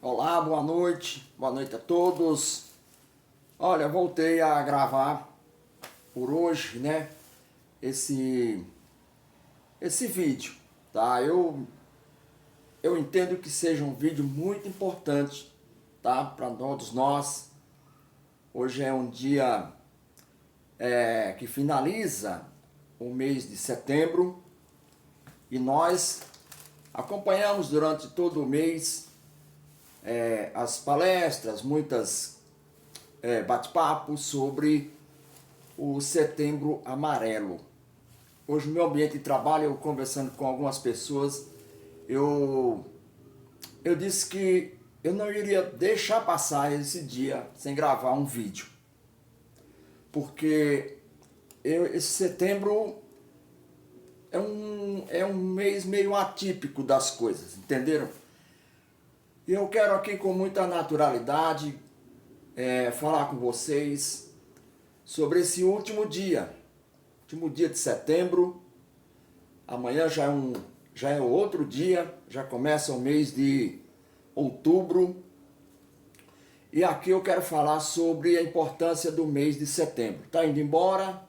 Olá, boa noite a todos. Olha, voltei a gravar por hoje, né, esse vídeo, tá? Eu entendo que seja um vídeo muito importante, tá, para todos nós. Hoje é um dia que finaliza o mês de setembro e nós acompanhamos durante todo o mês as palestras, muitas bate-papos sobre o Setembro Amarelo. Hoje no meu ambiente de trabalho, eu conversando com algumas pessoas, eu disse que eu não iria deixar passar esse dia sem gravar um vídeo. Porque esse setembro é um mês meio atípico das coisas, entenderam? E eu quero aqui com muita naturalidade falar com vocês sobre esse último dia de setembro. Amanhã já é outro dia, já começa o mês de outubro. E aqui eu quero falar sobre a importância do mês de setembro. Está indo embora,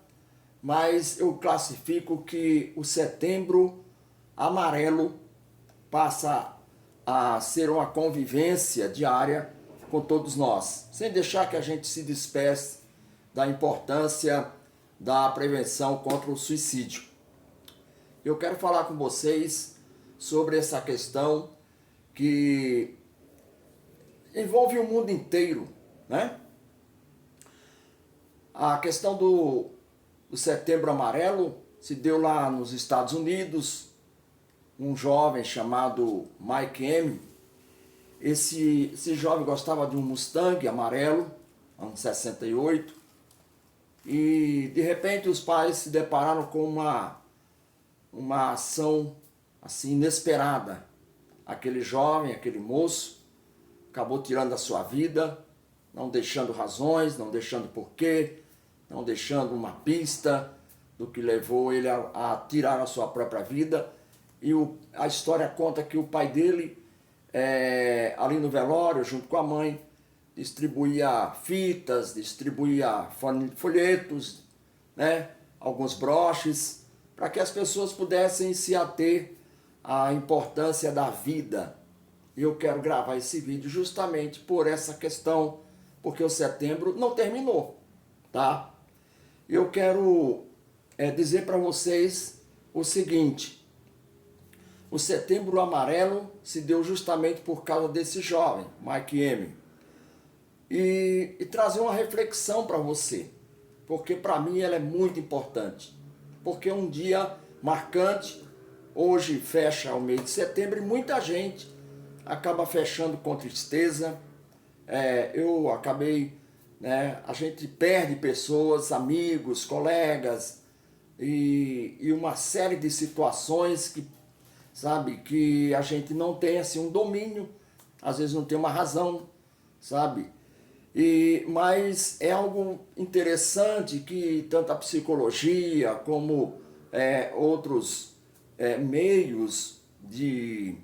mas eu classifico que o setembro amarelo passa a ser uma convivência diária com todos nós, sem deixar que a gente se despeça da importância da prevenção contra o suicídio. Eu quero falar com vocês sobre essa questão que envolve o mundo inteiro, né? A questão do Setembro Amarelo se deu lá nos Estados Unidos. Um jovem chamado Mike M. Esse jovem gostava de um Mustang amarelo, ano 68, e de repente os pais se depararam com uma ação assim inesperada. Aquele jovem, aquele moço, acabou tirando a sua vida, não deixando razões, não deixando porquê, não deixando uma pista do que levou ele a tirar a sua própria vida. E a história conta que o pai dele, ali no velório, junto com a mãe, distribuía fitas, distribuía folhetos, né, alguns broches, para que as pessoas pudessem se ater à importância da vida. E eu quero gravar esse vídeo justamente por essa questão, porque o setembro não terminou, tá? Eu quero dizer para vocês o seguinte: o Setembro Amarelo se deu justamente por causa desse jovem, Mike M. E trazer uma reflexão para você, porque para mim ela é muito importante. Porque é um dia marcante, hoje fecha o mês de setembro e muita gente acaba fechando com tristeza. Eu acabei, né, a gente perde pessoas, amigos, colegas e uma série de situações que, sabe, que a gente não tem assim um domínio, às vezes não tem uma razão, sabe? Mas é algo interessante que tanto a psicologia como outros meios de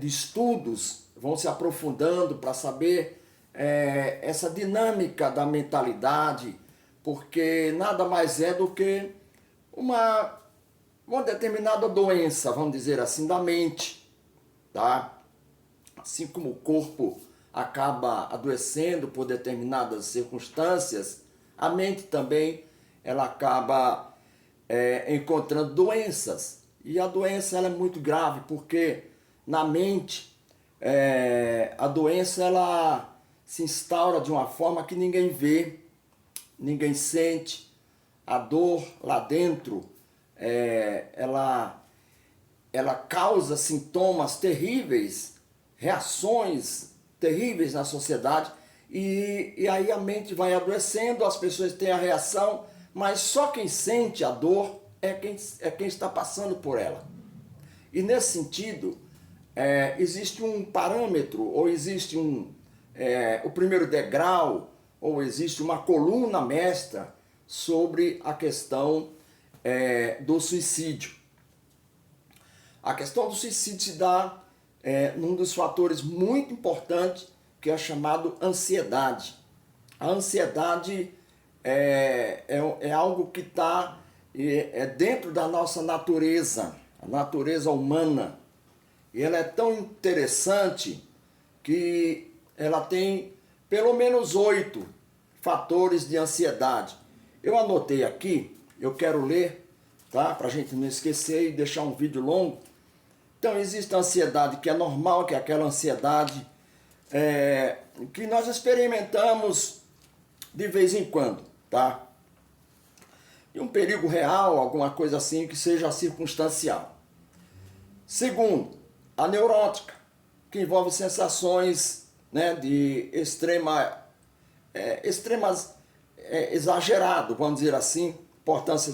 estudos vão se aprofundando para saber essa dinâmica da mentalidade, porque nada mais é do que uma determinada doença, vamos dizer assim, da mente, tá? Assim como o corpo acaba adoecendo por determinadas circunstâncias, a mente também ela acaba encontrando doenças. E a doença ela é muito grave, porque na mente a doença ela se instaura de uma forma que ninguém vê, ninguém sente. A dor lá dentro ela causa sintomas terríveis, reações terríveis na sociedade, e aí a mente vai adoecendo, as pessoas têm a reação, mas só quem sente a dor é quem está passando por ela. E nesse sentido, existe um parâmetro, ou existe o primeiro degrau, ou existe uma coluna mestra sobre a questão do suicídio. A questão do suicídio se dá num dos fatores muito importantes, que é chamado ansiedade. A ansiedade é algo que está dentro da nossa natureza, a natureza humana. E ela é tão interessante que ela tem pelo menos 8 fatores de ansiedade. Eu anotei aqui, eu quero ler, tá? Para a gente não esquecer e deixar um vídeo longo. Então existe a ansiedade que é normal, que é aquela ansiedade que nós experimentamos de vez em quando, tá? E um perigo real, alguma coisa assim que seja circunstancial. Segundo, a neurótica, que envolve sensações, né, de extremas exagerado, vamos dizer assim, importância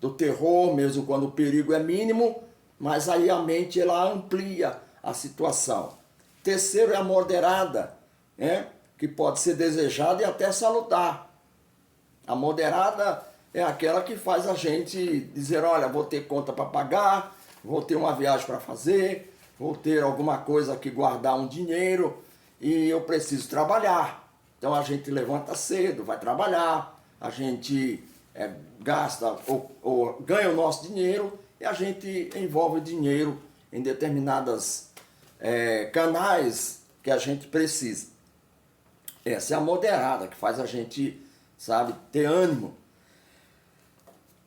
do terror, mesmo quando o perigo é mínimo, mas aí a mente ela amplia a situação. Terceiro é a moderada, né, que pode ser desejada e até salutar. A moderada é aquela que faz a gente dizer, olha, vou ter conta para pagar, vou ter uma viagem para fazer, vou ter alguma coisa que guardar um dinheiro e eu preciso trabalhar. Então a gente levanta cedo, vai trabalhar, a gente gasta ou ganha o nosso dinheiro e a gente envolve dinheiro em determinadas canais que a gente precisa. Essa é a moderada, que faz a gente, sabe, ter ânimo.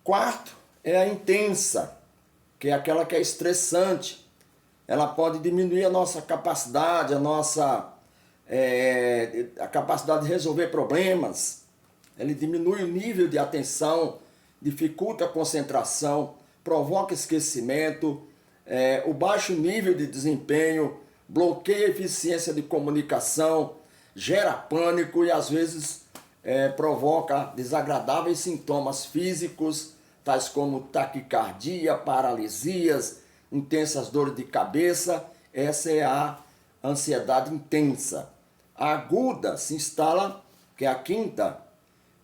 Quarto é a intensa, que é aquela que é estressante. Ela pode diminuir a nossa capacidade, a capacidade de resolver problemas. Ele diminui o nível de atenção, dificulta a concentração, provoca esquecimento, o baixo nível de desempenho, bloqueia a eficiência de comunicação, gera pânico e às vezes provoca desagradáveis sintomas físicos, tais como taquicardia, paralisias, intensas dores de cabeça. Essa é a ansiedade intensa. A aguda se instala, que é a quinta,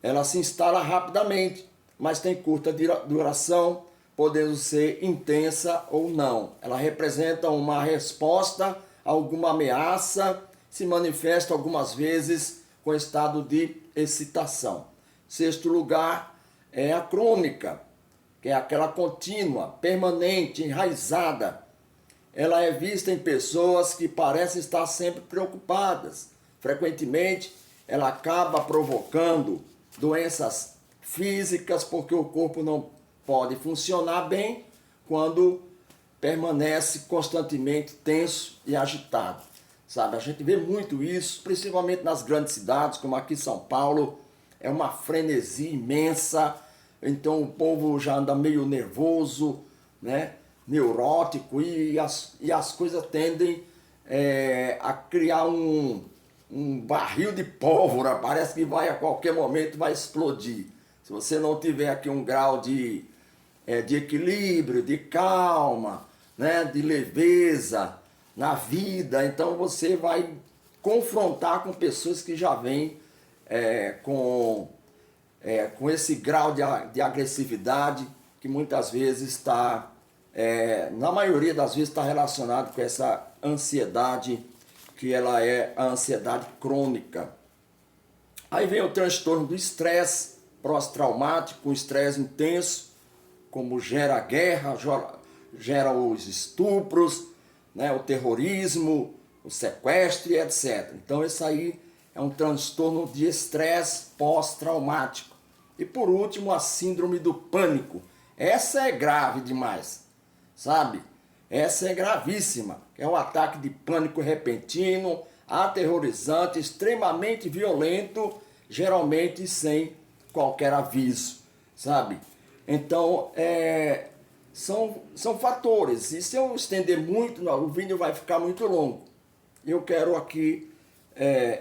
ela se instala rapidamente, mas tem curta duração, podendo ser intensa ou não. Ela representa uma resposta a alguma ameaça, se manifesta algumas vezes com estado de excitação. Sexto lugar é a crônica, que é aquela contínua, permanente, enraizada. Ela é vista em pessoas que parecem estar sempre preocupadas. Frequentemente, ela acaba provocando doenças físicas, porque o corpo não pode funcionar bem quando permanece constantemente tenso e agitado. Sabe, a gente vê muito isso, principalmente nas grandes cidades, como aqui em São Paulo, é uma frenesia imensa, então o povo já anda meio nervoso, né, neurótico, e as coisas tendem a criar um barril de pólvora, parece que vai a qualquer momento vai explodir. Se você não tiver aqui um grau de equilíbrio, de calma, né, de leveza na vida, então você vai confrontar com pessoas que já vêm com esse grau de agressividade que muitas vezes está, na maioria das vezes está relacionado com essa ansiedade, que ela é a ansiedade crônica. Aí vem o transtorno do estresse pós-traumático, o estresse intenso, como gera a guerra, gera os estupros, né, o terrorismo, o sequestro e etc. Então isso aí é um transtorno de estresse pós-traumático. E por último, a síndrome do pânico. Essa é grave demais, sabe? Essa é gravíssima. É um ataque de pânico repentino, aterrorizante, extremamente violento, geralmente sem qualquer aviso, sabe? Então, são fatores. E se eu estender muito, o vídeo vai ficar muito longo. Eu quero aqui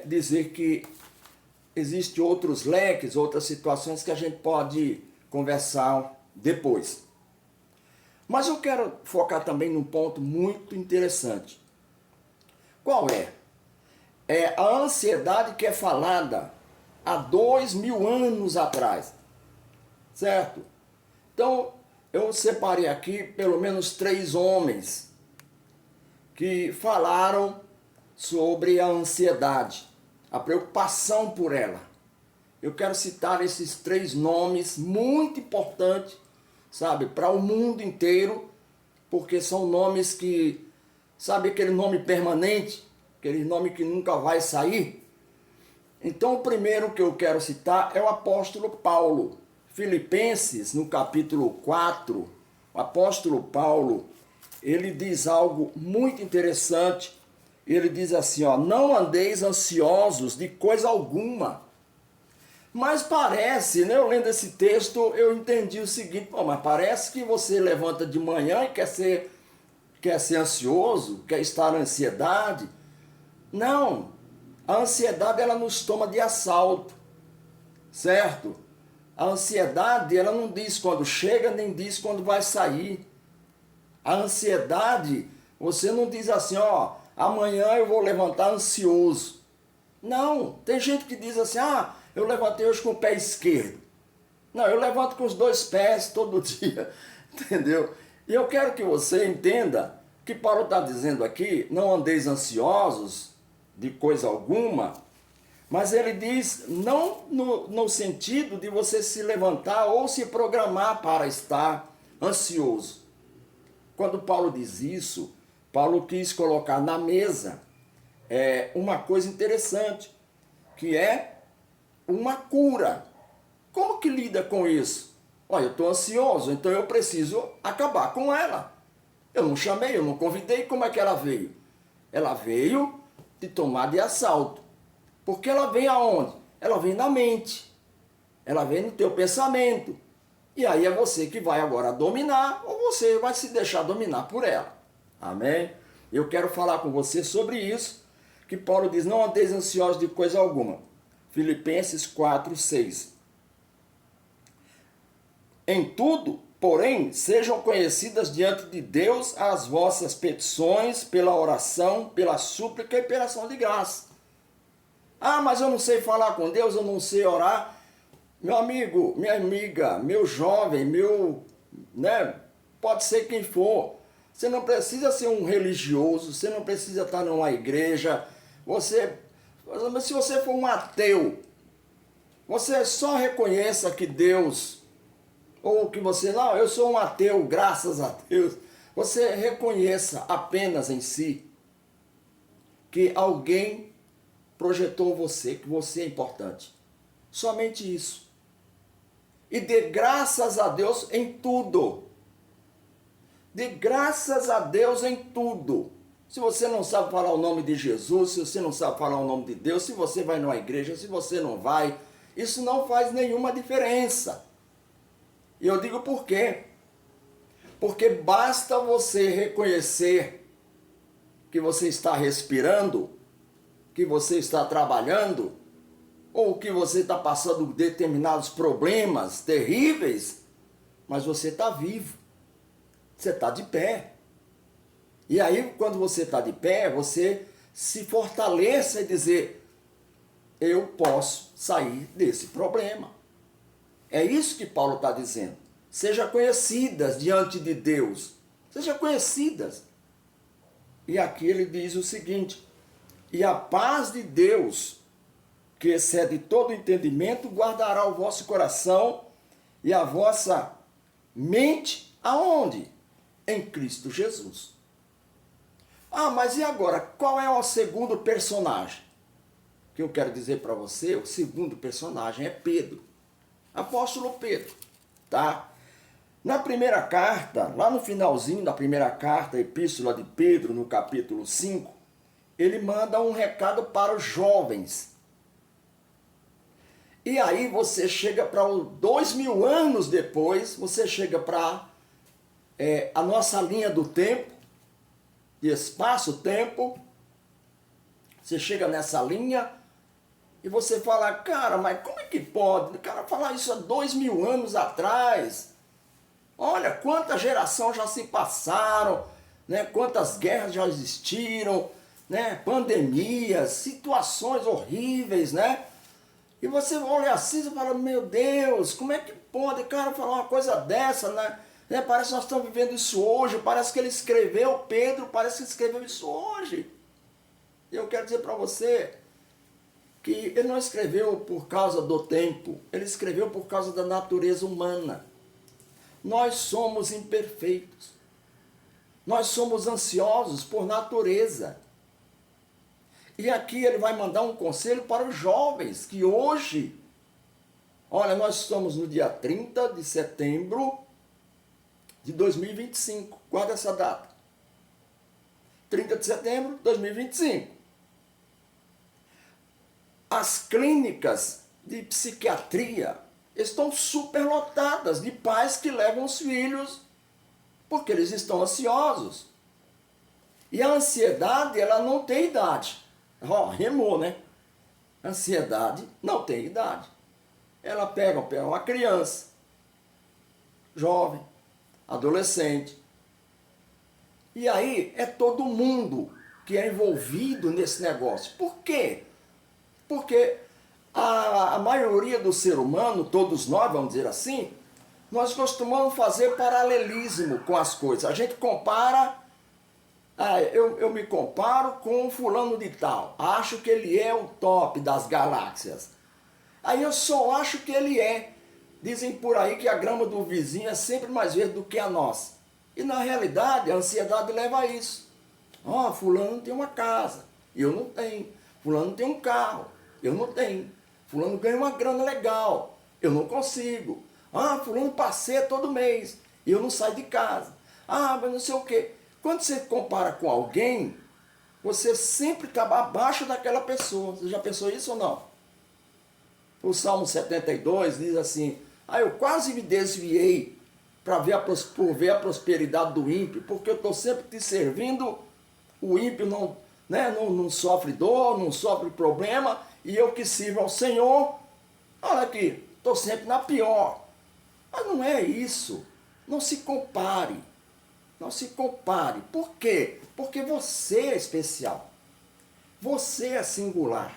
dizer que existem outros leques, outras situações que a gente pode conversar depois. Mas eu quero focar também num ponto muito interessante. Qual é? É a ansiedade que é falada há 2000 anos atrás, certo? Então, eu separei aqui pelo menos 3 homens que falaram sobre a ansiedade, a preocupação por ela. Eu quero citar esses 3 nomes muito importantes, sabe, para o mundo inteiro, porque são nomes que, sabe, aquele nome permanente, aquele nome que nunca vai sair. Então, o primeiro que eu quero citar é o apóstolo Paulo. Filipenses, no capítulo 4, o apóstolo Paulo, ele diz algo muito interessante. Ele diz assim, ó, não andeis ansiosos de coisa alguma. Mas parece, né, eu lendo esse texto, eu entendi o seguinte, mas parece que você levanta de manhã e quer ser ansioso, quer estar na ansiedade. Não, a ansiedade ela nos toma de assalto, certo? A ansiedade ela não diz quando chega, nem diz quando vai sair. A ansiedade, você não diz assim, ó, amanhã eu vou levantar ansioso. Não, tem gente que diz assim, eu levantei hoje com o pé esquerdo. Não, eu levanto com os 2 pés todo dia, entendeu? E eu quero que você entenda que Paulo está dizendo aqui, não andeis ansiosos de coisa alguma, mas ele diz não no sentido de você se levantar ou se programar para estar ansioso. Quando Paulo diz isso, Paulo quis colocar na mesa uma coisa interessante, que é uma cura. Como que lida com isso? Olha, eu estou ansioso, então eu preciso acabar com ela. Eu não chamei, eu não convidei, como é que ela veio? Ela veio te tomar de assalto. Porque ela vem aonde? Ela vem na mente. Ela vem no teu pensamento. E aí é você que vai agora dominar, ou você vai se deixar dominar por ela. Amém? Eu quero falar com você sobre isso, que Paulo diz, não andeis ansiosos de coisa alguma. Filipenses 4, 6. Em tudo, porém, sejam conhecidas diante de Deus as vossas petições pela oração, pela súplica e pela ação de graça. Mas eu não sei falar com Deus, eu não sei orar. Meu amigo, minha amiga, meu jovem, pode ser quem for. Você não precisa ser um religioso, você não precisa estar numa igreja. Se você for um ateu, você só reconheça que Deus, ou que você, não, eu sou um ateu, graças a Deus. Você reconheça apenas em si que alguém projetou você, que você é importante. Somente isso. E dê graças a Deus em tudo. Dê graças a Deus em tudo. Se você não sabe falar o nome de Jesus, se você não sabe falar o nome de Deus, se você vai numa igreja, se você não vai, isso não faz nenhuma diferença. E eu digo por quê? Porque basta você reconhecer que você está respirando, que você está trabalhando, ou que você está passando determinados problemas terríveis, mas você está vivo, você está de pé. E aí, quando você está de pé, você se fortaleça e dizer, eu posso sair desse problema. É isso que Paulo está dizendo. Seja conhecidas diante de Deus. Seja conhecidas. E aqui ele diz o seguinte, e a paz de Deus, que excede todo entendimento, guardará o vosso coração e a vossa mente aonde? Em Cristo Jesus. Mas e agora? Qual é o segundo personagem? Que eu quero dizer para você, o segundo personagem é Pedro. Apóstolo Pedro, tá? Na primeira carta, lá no finalzinho da primeira carta, a Epístola de Pedro, no capítulo 5, ele manda um recado para os jovens. E aí você chega para 2000 anos depois, você chega para a nossa linha do tempo, de espaço-tempo, você chega nessa linha e você fala, cara, mas como é que pode? O cara falar isso há 2000 anos atrás. Olha, quanta geração já se passaram, né? Quantas guerras já existiram, né? Pandemias, situações horríveis, né? E você olha assim e fala, meu Deus, como é que pode o cara falar uma coisa dessa, né? Parece que nós estamos vivendo isso hoje, parece que ele escreveu, Pedro, parece que escreveu isso hoje. E eu quero dizer para você que ele não escreveu por causa do tempo, ele escreveu por causa da natureza humana. Nós somos imperfeitos. Nós somos ansiosos por natureza. E aqui ele vai mandar um conselho para os jovens, que hoje, olha, nós estamos no dia 30 de setembro de 2025. Guarda essa data. 30 de setembro de 2025. As clínicas de psiquiatria estão superlotadas de pais que levam os filhos porque eles estão ansiosos. E a ansiedade, ela não tem idade. Remou, né? Ansiedade não tem idade. Ela pega uma criança, jovem, adolescente. E aí é todo mundo que é envolvido nesse negócio. Por quê? Porque a maioria do ser humano, todos nós, vamos dizer assim, nós costumamos fazer paralelismo com as coisas. A gente compara, eu me comparo com fulano de tal. Acho que ele é o top das galáxias. Aí eu só acho que ele é. Dizem por aí que a grama do vizinho é sempre mais verde do que a nossa. E na realidade a ansiedade leva a isso. Fulano tem uma casa, eu não tenho. Fulano tem um carro, eu não tenho. Fulano ganha uma grana legal, eu não consigo. Fulano passeia todo mês e eu não saio de casa. Mas não sei o quê. Quando você compara com alguém, você sempre está abaixo daquela pessoa. Você já pensou isso ou não? O Salmo 72 diz assim: eu quase me desviei por ver a prosperidade do ímpio, porque eu estou sempre te servindo. O ímpio não sofre dor, não sofre problema, e eu que sirvo ao Senhor, olha aqui, estou sempre na pior. Mas não é isso. Não se compare. Não se compare. Por quê? Porque você é especial. Você é singular.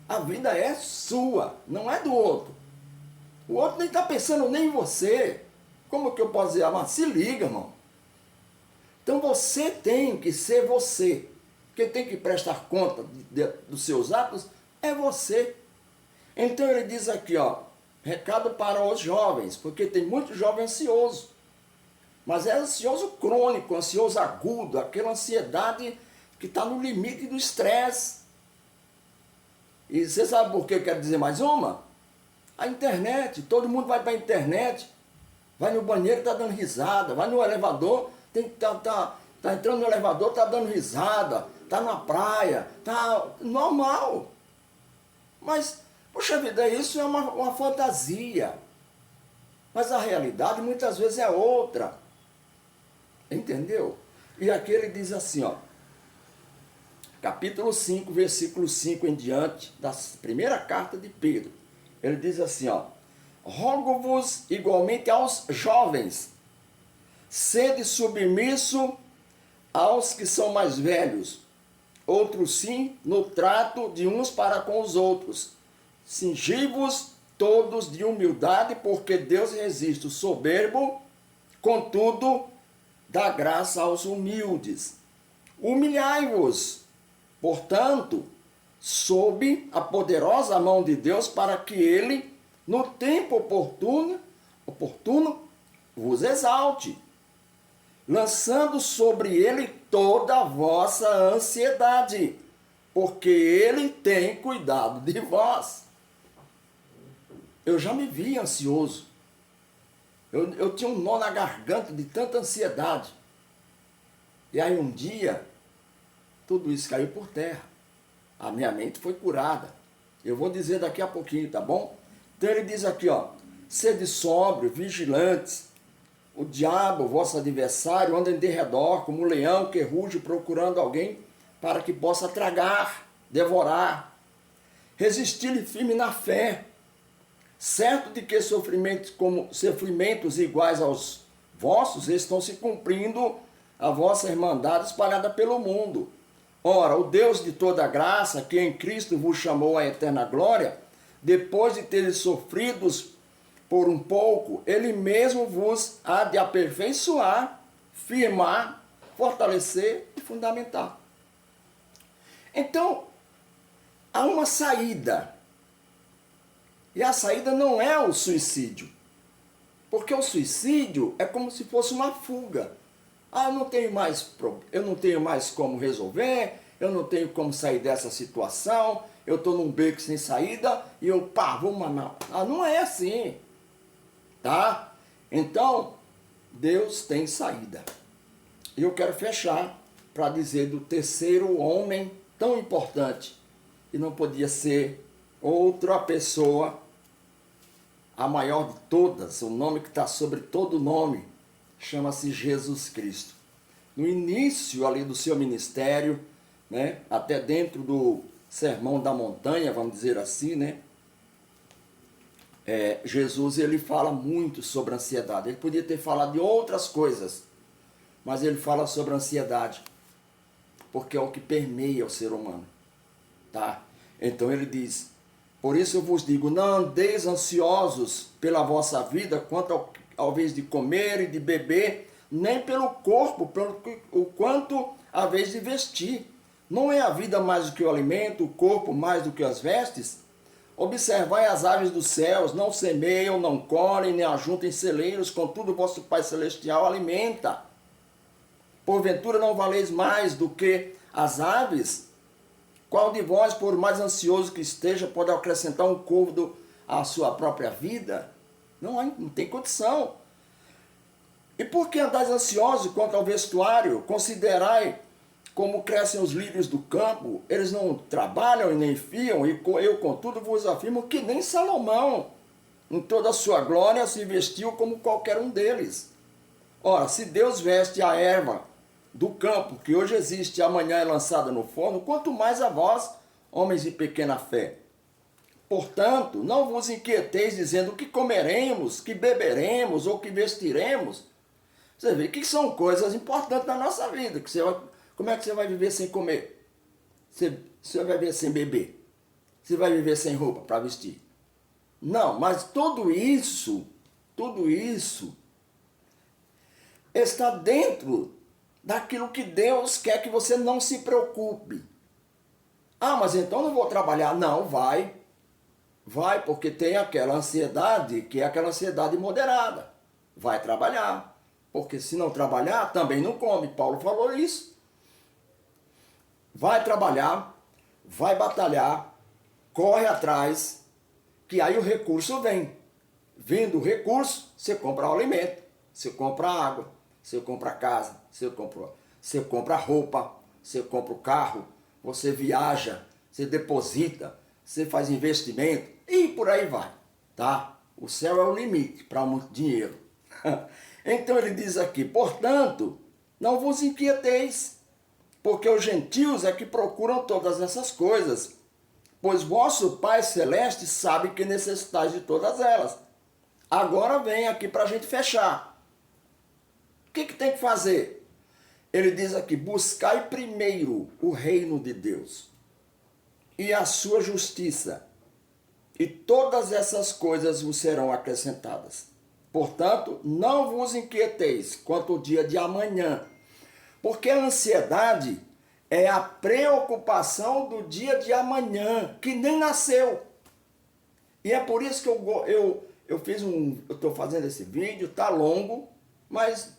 A vida é sua, não é do outro. O outro nem está pensando nem em você. Como que eu posso dizer? Mas se liga, irmão. Então você tem que ser você. Quem tem que prestar conta dos seus atos é você. Então ele diz aqui, recado para os jovens, porque tem muito jovem ansioso. Mas é ansioso crônico, ansioso agudo, aquela ansiedade que está no limite do estresse. E você sabe por que eu quero dizer mais uma? A internet, todo mundo vai para a internet, vai no banheiro, está dando risada, vai no elevador, tá entrando no elevador, está dando risada, está na praia, está normal. Mas, poxa vida, isso é uma fantasia. Mas a realidade muitas vezes é outra. Entendeu? E aqui ele diz assim, capítulo 5, versículo 5 em diante, da primeira carta de Pedro. Ele diz assim, rogo-vos igualmente aos jovens, sede submisso aos que são mais velhos, outros sim, no trato de uns para com os outros. Cingi-vos todos de humildade, porque Deus resiste o soberbo, contudo, dá graça aos humildes. Humilhai-vos, portanto, sob a poderosa mão de Deus, para que ele, no tempo oportuno, vos exalte, lançando sobre ele toda a vossa ansiedade, porque ele tem cuidado de vós. Eu já me vi ansioso. Eu tinha um nó na garganta de tanta ansiedade. E aí um dia, tudo isso caiu por terra. A minha mente foi curada. Eu vou dizer daqui a pouquinho, tá bom? Então ele diz aqui, sede sóbrio, vigilantes. O diabo, vosso adversário, anda em derredor como um leão que ruge procurando alguém para que possa tragar, devorar. Resistir-lhe firme na fé, certo de que sofrimentos iguais aos vossos estão se cumprindo a vossa irmandade espalhada pelo mundo. Ora, o Deus de toda graça, que em Cristo vos chamou à eterna glória, depois de teres sofrido por um pouco, ele mesmo vos há de aperfeiçoar, firmar, fortalecer e fundamentar. Então, há uma saída. E a saída não é o suicídio. Porque o suicídio é como se fosse uma fuga. Ah, eu não tenho mais como resolver, eu não tenho como sair dessa situação, eu estou num beco sem saída e eu, vou mamar. Ah, não é assim. Tá? Então, Deus tem saída. E eu quero fechar para dizer do terceiro homem tão importante. E não podia ser outra pessoa, a maior de todas, o nome que está sobre todo nome, chama-se Jesus Cristo. No início ali do seu ministério, né, até dentro do Sermão da Montanha, vamos dizer assim, né, Jesus ele fala muito sobre ansiedade. Ele podia ter falado de outras coisas, mas ele fala sobre ansiedade, porque é o que permeia o ser humano. Tá? Então ele diz: por isso eu vos digo, não andeis ansiosos pela vossa vida, quanto ao vez de comer e de beber, nem pelo corpo, quanto à vez de vestir. Não é a vida mais do que o alimento, o corpo mais do que as vestes? Observai as aves dos céus, não semeiam, não colhem, nem ajuntem celeiros, contudo vosso Pai Celestial alimenta. Porventura não valeis mais do que as aves? Qual de vós, por mais ansioso que esteja, pode acrescentar um côvado à sua própria vida? Não tem condição. E por que andais ansiosos quanto ao vestuário? Considerai como crescem os lírios do campo, eles não trabalham e nem fiam, e eu, contudo, vos afirmo que nem Salomão, em toda a sua glória, se vestiu como qualquer um deles. Ora, se Deus veste a erva do campo, que hoje existe e amanhã é lançada no forno, quanto mais a vós, homens de pequena fé. Portanto, não vos inquieteis dizendo que comeremos, que beberemos ou que vestiremos. Você vê que são coisas importantes na nossa vida, que como é que você vai viver sem comer? Você vai viver sem beber? Você vai viver sem roupa para vestir? Não, mas tudo isso está dentro daquilo que Deus quer que você não se preocupe. Ah, mas então não vou trabalhar. Não, vai. Vai, porque tem aquela ansiedade, que é aquela ansiedade moderada. Vai trabalhar. Porque se não trabalhar, também não come. Paulo falou isso. Vai trabalhar, vai batalhar, corre atrás, que aí o recurso vem. Vindo o recurso, você compra o alimento, você compra água, você compra casa, você compra roupa, você compra o carro, você viaja, você deposita, você faz investimento e por aí vai, tá? O céu é o limite para muito dinheiro. Então ele diz aqui, portanto, não vos inquieteis, porque os gentios é que procuram todas essas coisas, pois vosso Pai Celeste sabe que necessitais de todas elas. Agora vem aqui para a gente fechar. O que tem que fazer? Ele diz aqui, buscai primeiro o reino de Deus e a sua justiça, e todas essas coisas vos serão acrescentadas. Portanto, não vos inquieteis quanto ao dia de amanhã, porque a ansiedade é a preocupação do dia de amanhã, que nem nasceu. E é por isso que eu estou fazendo esse vídeo, tá longo, mas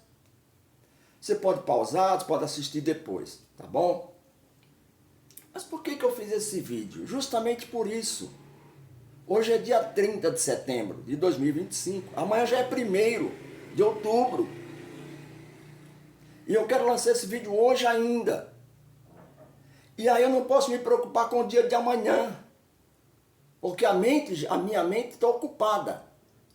você pode pausar, você pode assistir depois, tá bom? Mas por que eu fiz esse vídeo? Justamente por isso. Hoje é dia 30 de setembro de 2025, amanhã já é 1º de outubro. E eu quero lançar esse vídeo hoje ainda. E aí eu não posso me preocupar com o dia de amanhã. Porque a minha mente está ocupada.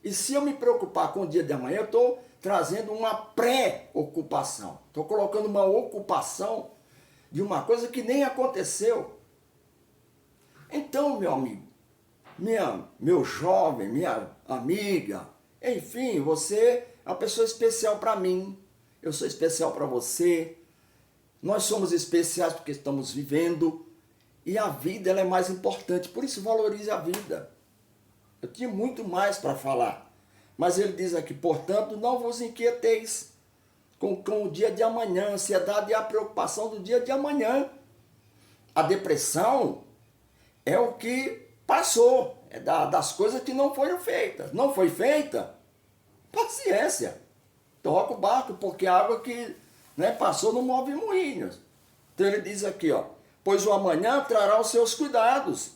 E se eu me preocupar com o dia de amanhã, eu estou trazendo uma pré-ocupação. Estou colocando uma ocupação de uma coisa que nem aconteceu. Então, meu amigo, meu jovem, minha amiga, enfim, você é uma pessoa especial para mim. Eu sou especial para você. Nós somos especiais porque estamos vivendo. E a vida ela é mais importante. Por isso valorize a vida. Eu tinha muito mais para falar. Mas ele diz aqui, portanto, não vos inquieteis com o dia de amanhã. A ansiedade é a preocupação do dia de amanhã. A depressão é o que passou, é das coisas que não foram feitas. Não foi feita, paciência. Toca o barco, porque a água que, né, passou não move moinhos. Então ele diz aqui, ó, pois o amanhã trará os seus cuidados.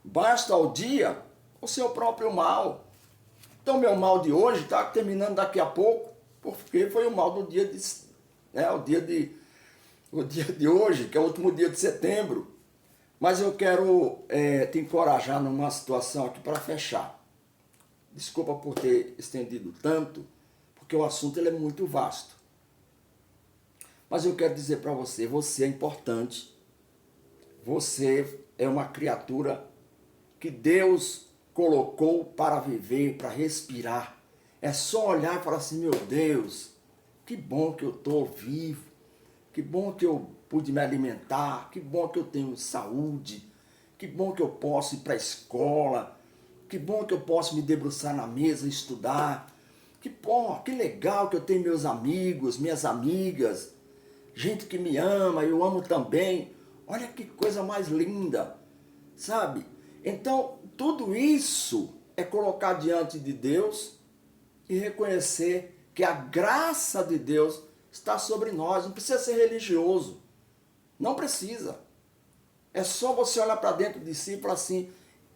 Basta ao dia o seu próprio mal. Então meu mal de hoje está terminando daqui a pouco, porque foi o mal do dia de, né, o dia de hoje, que é o último dia de setembro. Mas eu quero te encorajar numa situação aqui para fechar. Desculpa por ter estendido tanto, porque o assunto ele é muito vasto. Mas eu quero dizer para você, você é importante. Você é uma criatura que Deus colocou para viver, para respirar. É só olhar e falar assim, meu Deus, que bom que eu estou vivo, que bom que eu pude me alimentar, que bom que eu tenho saúde, que bom que eu posso ir para a escola, que bom que eu posso me debruçar na mesa e estudar, que bom, que legal que eu tenho meus amigos, minhas amigas, gente que me ama, eu amo também. Olha que coisa mais linda, sabe? Então, tudo isso é colocar diante de Deus e reconhecer que a graça de Deus está sobre nós. Não precisa ser religioso. Não precisa. É só você olhar para dentro de si e falar assim,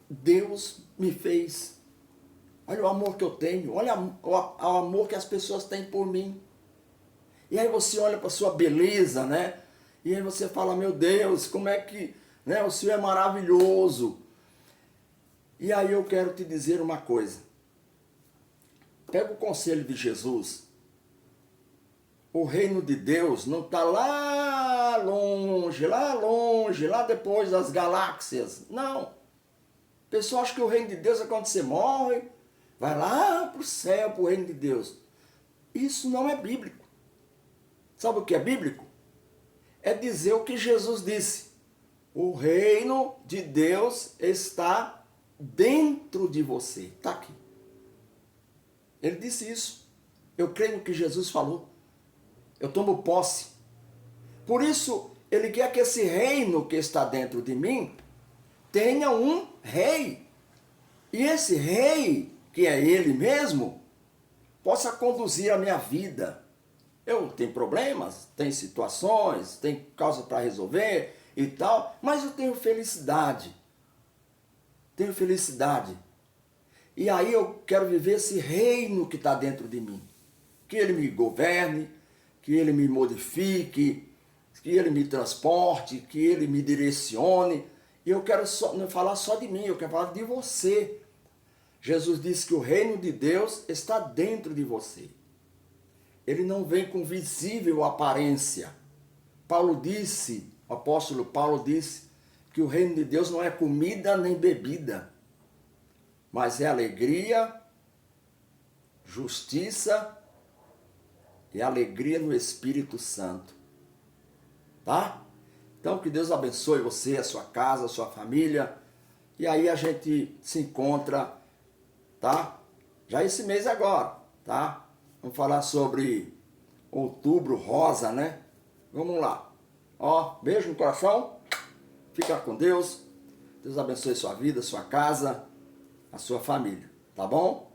Deus me fez. Olha o amor que eu tenho. Olha o amor que as pessoas têm por mim. E aí você olha para a sua beleza, né? E aí você fala, meu Deus, como é que, né? O Senhor é maravilhoso. E aí eu quero te dizer uma coisa. Pega o conselho de Jesus. O reino de Deus não está lá longe, lá depois das galáxias. Não. O pessoal acha que o reino de Deus é quando você morre, vai lá para o céu, para o reino de Deus. Isso não é bíblico. Sabe o que é bíblico? É dizer o que Jesus disse. O reino de Deus está dentro de você. Está aqui. Ele disse isso. Eu creio no que Jesus falou. Eu tomo posse. Por isso, ele quer que esse reino que está dentro de mim tenha um rei. E esse rei, que é ele mesmo, possa conduzir a minha vida. Eu tenho problemas, tenho situações, tenho causa para resolver e tal, mas eu tenho felicidade. Tenho felicidade. E aí eu quero viver esse reino que está dentro de mim. Que ele me governe, que ele me modifique, que ele me transporte, que ele me direcione. E eu quero não falar só de mim, eu quero falar de você. Jesus disse que o reino de Deus está dentro de você. Ele não vem com visível aparência. Paulo disse, o apóstolo Paulo disse, que o reino de Deus não é comida nem bebida, mas é alegria, justiça e alegria no Espírito Santo. Tá? Então que Deus abençoe você, a sua casa, a sua família. E aí a gente se encontra, tá? Já esse mês agora, tá? Vamos falar sobre Outubro Rosa, né? Vamos lá. Ó, beijo no coração. Fica com Deus. Deus abençoe sua vida, sua casa, a sua família. Tá bom?